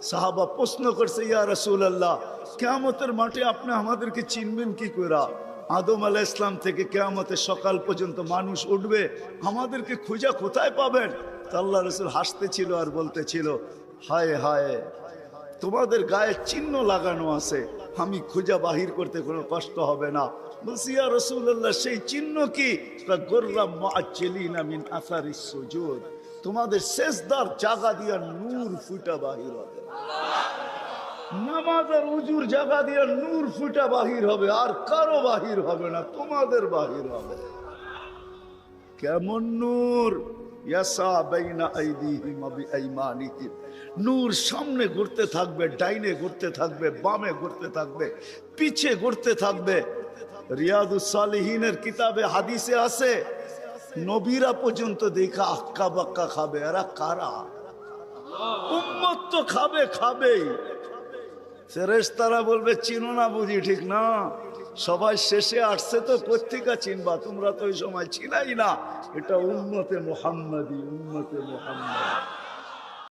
সাহাবা প্রশ্ন করছে, ইয়া রাসূলুল্লাহ, কিয়ামতের মাঠে আপনি আমাদেরকে চিনবেন কি করে? আদম আলাইহিস সালাম থেকে কিয়ামতের সকাল পর্যন্ত মানুষ উঠবে, আমাদেরকে খুঁজা কোথায় পাবেন? তো আল্লাহ রাসূল হাসতেছিল আর বলতেছিল, হায় হায়, তোমাদের গায়ে চিহ্ন লাগানো আছে, আমি খুঁজা বাহির করতে কোনো কষ্ট হবে না। বলছি, ইয়া রাসূলুল্লাহ, সেই চিহ্ন কি? গুররাম মুআজ্জিলিনা মিন আসারিস সুজুদ, তোমাদের সেজদার জায়গা দিয়া নূর ফুটা বাহির হবে। নামাজ আর উজুর জায়গা দিয়া নূর ফুটা বাহির হবে, আর কারো বাহির হবে না, তোমাদের বাহির হবে। কেমন নূর? ইয়াসা বাইনা আইদিহিম ওয়া বিআইমানিহিম, নূর সামনে ঘুরতে থাকবে, ডাইনে ঘুরতে থাকবে, বামে ঘুরতে থাকবে, পিছে ঘুরতে থাকবে। রিয়াদুস সালিহিনের কিতাবে হাদিসে আছে, নবীরা পর্যন্ত দেখা আক্কা বাক্কা খাবে। এরা কারা? উম্মত তো খাবে, খাবেই। ফেরেশতারা বলবে, চিনো না বুঝি? ঠিক না, সবাই শেষে আসছে তো কোত্থেকে চিনবা? তোমরা তো ওই সময় ছিলাই না। এটা উম্মতে মুহাম্মাদি, উম্মতে মুহাম্মাদ।